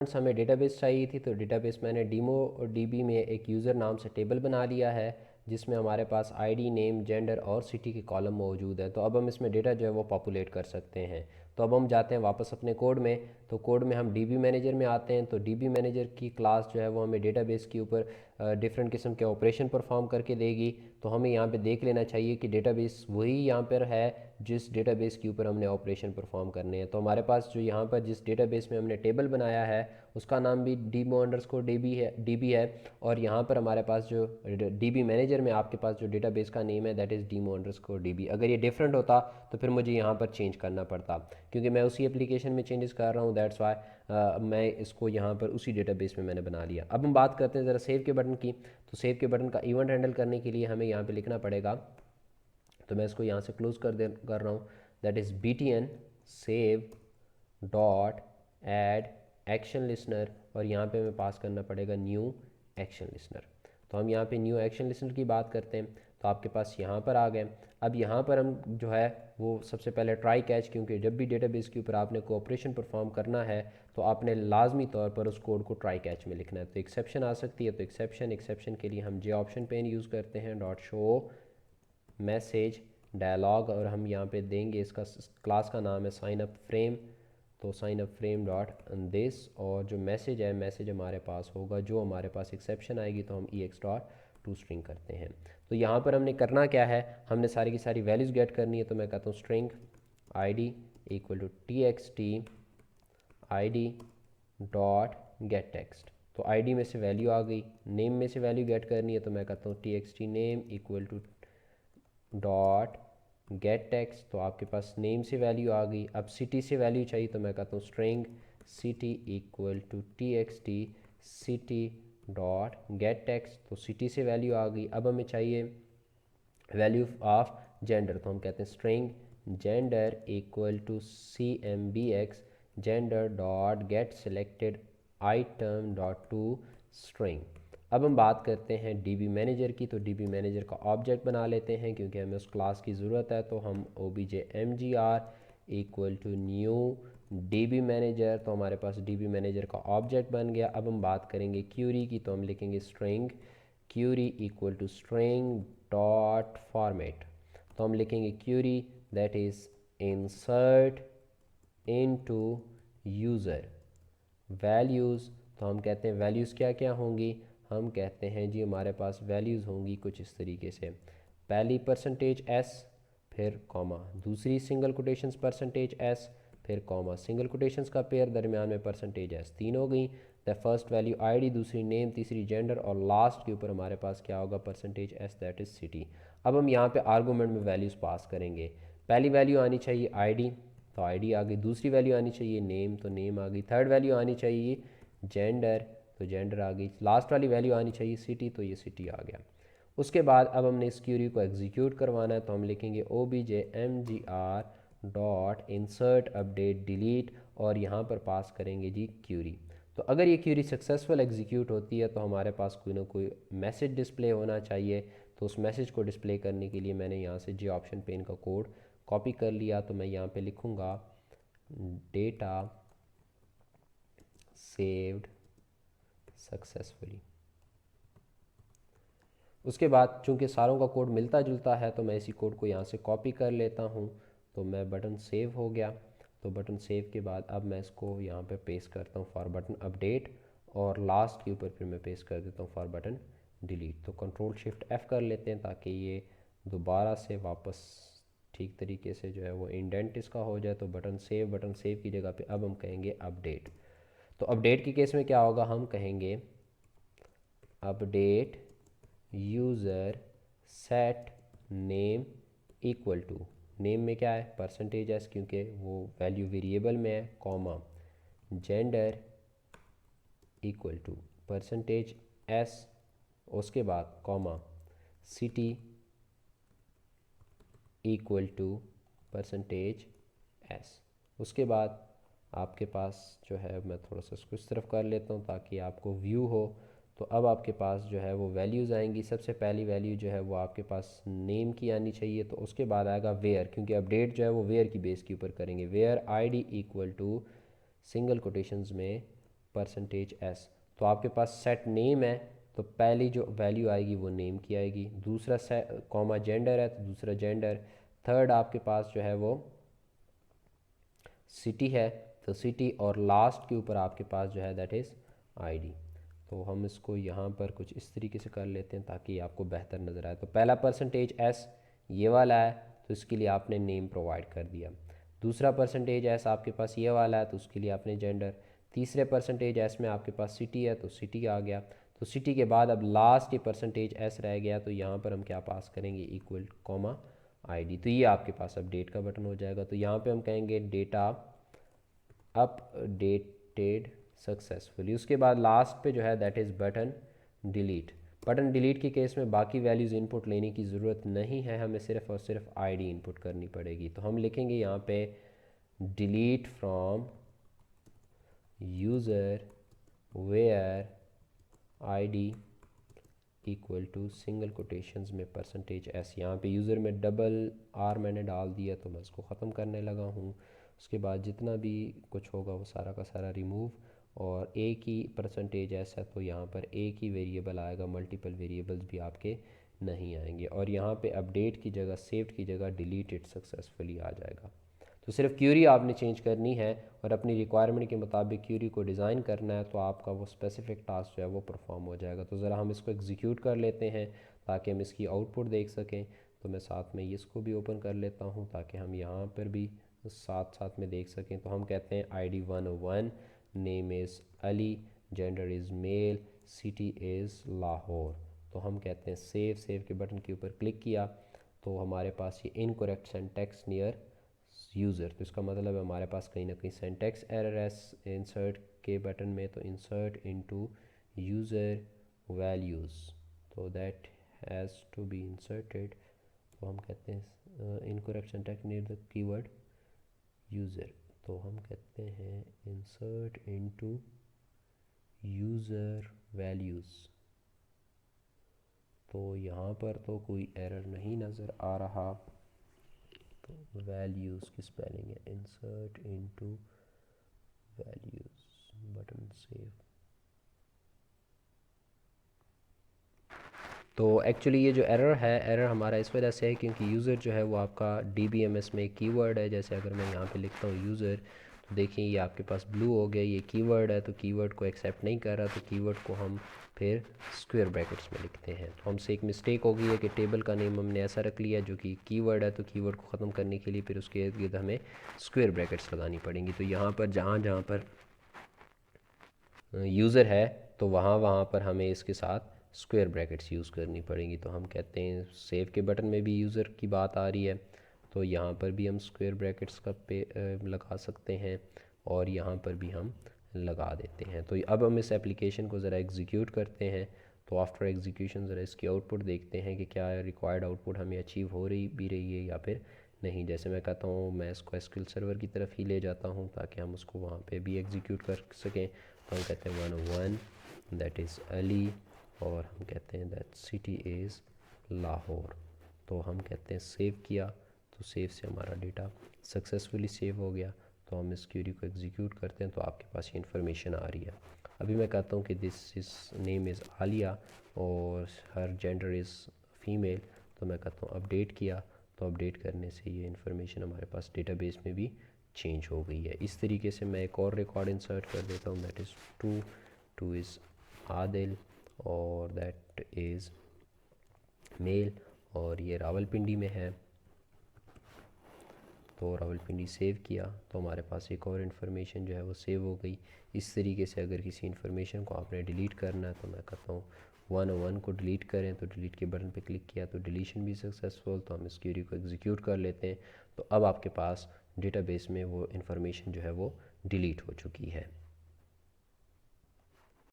हमें डेटाबेस चाहिए थी, तो डेटाबेस मैंने डीमो डीबी में एक यूज़र नाम से टेबल बना लिया है जिसमें हमारे पास आईडी, नेम, जेंडर और सिटी के कॉलम मौजूद है। तो अब हम इसमें डेटा जो है वो पॉपुलेट कर सकते हैं। तो अब हम जाते हैं वापस अपने कोड में। तो कोड में हम डीबी मैनेजर में आते हैं। तो डीबी मैनेजर की क्लास जो है वो हमें डेटाबेस के ऊपर डिफरेंट किस्म के ऑपरेशन परफॉर्म करके देगी। तो हमें यहाँ पे देख लेना चाहिए कि डेटाबेस वही यहाँ पर है जिस डेटाबेस के ऊपर हमने ऑपरेशन परफॉर्म करने हैं। तो हमारे पास जो यहाँ पर जिस डेटाबेस में हमने टेबल बनाया है उसका नाम भी डीमो_डीबी है। और यहाँ पर हमारे पास जो डीबी मैनेजर में आपके पास जो डेटाबेस का नेम है दैट इज़ डीमो_डीबी। अगर ये डिफरेंट होता तो फिर मुझे यहाँ पर चेंज करना पड़ता, क्योंकि मैं उसी एप्लीकेशन में चेंजेस कर रहा हूँ, दैट्स वाई मैं इसको यहाँ पर उसी डेटाबेस में मैंने बना लिया। अब हम बात करते हैं ज़रा सेव के बटन की। तो सेव के बटन का इवेंट हैंडल करने के लिए हमें यहाँ पे लिखना पड़ेगा। तो मैं इसको यहाँ से क्लोज कर रहा हूँ। That is btn save dot add action listener, और यहाँ पे हमें पास करना पड़ेगा न्यू एक्शन लिसनर। तो हम यहाँ पे न्यू एक्शन लिसनर की बात करते हैं। तो आपके पास यहाँ पर आ गए। अब यहाँ पर हम जो है वो सबसे पहले ट्राई कैच, क्योंकि जब भी डेटाबेस के ऊपर आपने को ऑपरेशन परफॉर्म करना है तो आपने लाजमी तौर पर उस कोड को ट्राई कैच में लिखना है। तो एक्सेप्शन आ सकती है, तो एक्सेप्शन के लिए हम जे ऑप्शन पेन यूज़ करते हैं, डॉट शो मैसेज डायलॉग, और हम यहाँ पे देंगे, इसका क्लास का नाम है साइन अप फ्रेम। तो sign up frame dot this, और जो मैसेज है मैसेज हमारे पास होगा, जो हमारे पास एक्सेप्शन आएगी तो हम ex डॉट टू स्ट्रिंग करते हैं। तो यहाँ पर हमने करना क्या है, हमने सारी की सारी वैल्यूज़ गेट करनी है। तो मैं कहता हूँ string id equal to txt id dot get text. तो id में से वैल्यू आ गई, नेम में से वैल्यू गेट करनी है। तो मैं कहता हूँ txt name equal to dot get text. तो आपके पास नेम से वैल्यू आ गई। अब सिटी से वैल्यू चाहिए, तो मैं कहता हूँ string city equal to txt city dot get text. तो सिटी से वैल्यू आ गई। अब हमें चाहिए वैल्यू ऑफ जेंडर, तो हम कहते हैं string gender equal to cmbx gender dot get selected item dot to string. अब हम बात करते हैं डीबी मैनेजर की। तो डीबी मैनेजर का ऑब्जेक्ट बना लेते हैं क्योंकि हमें उस क्लास की ज़रूरत है। तो हम obj_mgr equal to new DB manager, तो हमारे पास डीबी मैनेजर का ऑब्जेक्ट बन गया। अब हम बात करेंगे क्यूरी की। तो हम लिखेंगे string query equal to string dot format. तो हम लिखेंगे query that is insert into user values. तो हम कहते हैं वैल्यूज़ क्या क्या होंगी, हम कहते हैं जी हमारे पास वैल्यूज़ होंगी कुछ इस तरीके से। पहली %s, फिर कॉमा, दूसरी सिंगल कोटेशंस %s, फिर कॉमा, सिंगल कोटेशंस का पेयर, दरमियान में %s, तीन हो गई। द फर्स्ट वैल्यू आईडी, दूसरी नेम, तीसरी जेंडर, और लास्ट के ऊपर हमारे पास क्या होगा %s दैट इज़ सिटी। अब हम यहाँ पे आर्गूमेंट में वैल्यूज़ पास करेंगे। पहली वैल्यू आनी चाहिए आईडी, तो आईडी आ गई। दूसरी वैल्यू आनी चाहिए नेम, तो नेम आ गई। थर्ड वैल्यू आनी चाहिए जेंडर, तो जेंडर आ गई। लास्ट वाली वैल्यू आनी चाहिए सिटी, तो ये सिटी आ गया। उसके बाद अब हमने इस क्यूरी को एग्जीक्यूट करवाना है। तो हम लिखेंगे obj_mgr dot insert update delete, और यहाँ पर पास करेंगे जी क्यूरी। तो अगर ये क्यूरी सक्सेसफुल एग्जीक्यूट होती है तो हमारे पास कोई ना कोई मैसेज डिस्प्ले होना चाहिए। तो उस मैसेज को डिस्प्ले करने के लिए मैंने यहाँ से जे ऑप्शन पेन का कोड कॉपी कर लिया। तो मैं यहाँ पे लिखूँगा डेटा सेव्ड सक्सेसफुली। उसके बाद चूंकि सारों का कोड मिलता जुलता है तो मैं इसी कोड को यहाँ से कॉपी कर लेता हूँ। तो मैं बटन सेव हो गया। तो बटन सेव के बाद अब मैं इसको यहाँ पे पेस्ट करता हूँ फॉर बटन अपडेट, और लास्ट के ऊपर फिर मैं पेस्ट कर देता हूँ फॉर बटन डिलीट। तो कंट्रोल शिफ्ट F कर लेते हैं ताकि ये दोबारा से वापस ठीक तरीके से जो है वो इंडेंट इसका हो जाए। तो बटन सेव की जगह पे अब हम कहेंगे अपडेट। तो अपडेट के केस में क्या होगा, हम कहेंगे update user set name equal to, name में क्या है %s क्योंकि वो वैल्यू वेरिएबल में है, comma, gender equal to %s, उसके बाद comma, city equal to %s। उसके बाद आपके पास जो है मैं थोड़ा सा इसको इस तरफ कर लेता हूँ ताकि आपको व्यू हो। तो अब आपके पास जो है वो वैल्यूज़ आएंगी। सबसे पहली वैल्यू जो है वो आपके पास नेम की आनी चाहिए। तो उसके बाद आएगा वेयर, क्योंकि अपडेट जो है वो वेयर की बेस के ऊपर करेंगे। Where ID equal to single quotations में %s। तो आपके पास सेट नेम है तो पहली जो वैल्यू आएगी वो नेम की आएगी, दूसरा कॉमा जेंडर है तो दूसरा जेंडर, थर्ड आपके पास जो है वो सिटी है तो सिटी, और लास्ट के ऊपर आपके पास जो है दैट इज़ आईडी। तो हम इसको यहाँ पर कुछ इस तरीके से कर लेते हैं ताकि आपको बेहतर नज़र आए। तो पहला %s ये वाला है तो इसके लिए आपने नेम प्रोवाइड कर दिया, दूसरा %s आपके पास ये वाला है तो उसके लिए आपने जेंडर, तीसरे %s में आपके पास सिटी है तो सिटी आ गया, तो सिटी के बाद अब लास्ट ये %s रह गया तो यहाँ पर हम क्या पास करेंगे, इक्वल कॉमा आईडी। तो ये आपके पास अपडेट का बटन हो जाएगा। तो यहाँ पे हम कहेंगे डेटा अपडेटेड सक्सेसफुली, उसके बाद लास्ट पे जो है that is button delete. Button delete के केस में बाकी वैल्यूज़ इनपुट लेने की ज़रूरत नहीं है, हमें सिर्फ और सिर्फ आईडी इनपुट करनी पड़ेगी। तो हम लिखेंगे यहाँ पे delete from user where ID equal to single quotations में %s। यहाँ पे यूज़र में डबल आर मैंने डाल दिया तो मैं इसको ख़त्म करने लगा हूँ। उसके बाद जितना भी कुछ होगा वो सारा का सारा रिमूव, और एक ही %s है तो यहाँ पर एक ही वेरिएबल आएगा, मल्टीपल वेरिएबल्स भी आपके नहीं आएंगे। और यहाँ पे अपडेट की जगह, सेव्ड की जगह डिलीटेड सक्सेसफुली आ जाएगा। तो सिर्फ क्यूरी आपने चेंज करनी है और अपनी रिक्वायरमेंट के मुताबिक क्यूरी को डिज़ाइन करना है तो आपका वो स्पेसिफिक टास्क जो है वो परफॉर्म हो जाएगा। तो ज़रा हम इसको एग्जीक्यूट कर लेते हैं ताकि हम इसकी आउटपुट देख सकें। तो मैं साथ में इसको भी ओपन कर लेता हूँ ताकि हम यहाँ पर भी साथ साथ में देख सकें। तो हम कहते हैं ID 101, name is Ali, gender is male, city is Lahore. तो हम कहते हैं सेव के बटन के ऊपर क्लिक किया तो हमारे पास ये इनकरेक्ट सिंटैक्स नियर यूज़र, तो इसका मतलब है हमारे पास कहीं ना कहीं सिंटैक्स एरर है इंसर्ट के बटन में। तो इंसर्ट इनटू यूज़र वैल्यूज़, तो that has to be inserted. तो हम कहते हैं incorrect syntax near the keyword user, तो हम कहते हैं इंसर्ट इनटू यूज़र वैल्यूज़। तो यहाँ पर तो कोई एरर नहीं नज़र आ रहा। तो वैल्यूज़ की स्पेलिंग है insert into values, button save. तो एक्चुअली ये जो एरर है, एरर हमारा इस वजह से है क्योंकि यूज़र जो है वो आपका DBMS में कीवर्ड है। जैसे अगर मैं यहाँ पे लिखता हूँ यूज़र, तो देखिए ये आपके पास ब्लू हो गया, ये कीवर्ड है तो कीवर्ड को एक्सेप्ट नहीं कर रहा, तो कीवर्ड को हम फिर स्क्वायर ब्रैकेट्स में लिखते हैं। तो हमसे एक मिस्टेक हो गई है कि टेबल का नेम हमने ऐसा रख लिया जो कि कीवर्ड है, तो कीवर्ड को ख़त्म करने के लिए फिर उसके इर्द गिर्द हमें स्क्वायर ब्रैकेट्स लगानी पड़ेंगी। तो यहाँ पर जहाँ जहाँ पर यूज़र है तो वहाँ पर हमें इसके साथ स्क्वायर ब्रैकेट्स यूज़ करनी पड़ेंगी। तो हम कहते हैं सेव के बटन में भी यूज़र की बात आ रही है तो यहाँ पर भी हम स्क्वायर ब्रैकेट्स का लगा सकते हैं और यहाँ पर भी हम लगा देते हैं। तो अब हम इस एप्लीकेशन को ज़रा एग्जीक्यूट करते हैं। तो आफ्टर एग्जीक्यूशन ज़रा इसकी आउटपुट देखते हैं कि क्या रिक्वायर्ड आउटपुट हमें अचीव हो रही है या फिर नहीं। जैसे मैं कहता हूँ मैं इसको SQL सर्वर की तरफ ही ले जाता हूँ ताकि हम उसको वहाँ पे भी एग्जीक्यूट कर सकें। तो हम कहते हैं 101 दैट इज़ अली, और हम कहते हैं दैट सिटी इज़ लाहौर। तो हम कहते हैं सेव किया, तो सेव से हमारा डेटा सक्सेसफुली सेव हो गया। तो हम इस क्वेरी को एग्जीक्यूट करते हैं तो आपके पास ये इन्फॉर्मेशन आ रही है। अभी मैं कहता हूँ कि this is name is Alia और हर जेंडर इज़ फीमेल, तो मैं कहता हूँ अपडेट किया, तो अपडेट करने से ये इन्फॉर्मेशन हमारे पास डेटाबेस में भी चेंज हो गई है। इस तरीके से मैं एक और रिकॉर्ड इंसर्ट कर देता हूँ, that is two is Adil और दैट इज़ मेल, और ये रावलपिंडी में है। तो रावलपिंडी सेव किया तो हमारे पास एक और इन्फॉर्मेशन जो है वो सेव हो गई। इस तरीके से अगर किसी इन्फॉर्मेशन को आपने डिलीट करना है तो मैं कहता हूँ 101 को डिलीट करें, तो डिलीट के बटन पे क्लिक किया तो डिलीशन भी सक्सेसफुल। तो हम इस क्वेरी को एग्जीक्यूट कर लेते हैं। तो अब आपके पास डेटाबेस में वो इन्फॉर्मेशन जो है वो डिलीट हो चुकी है।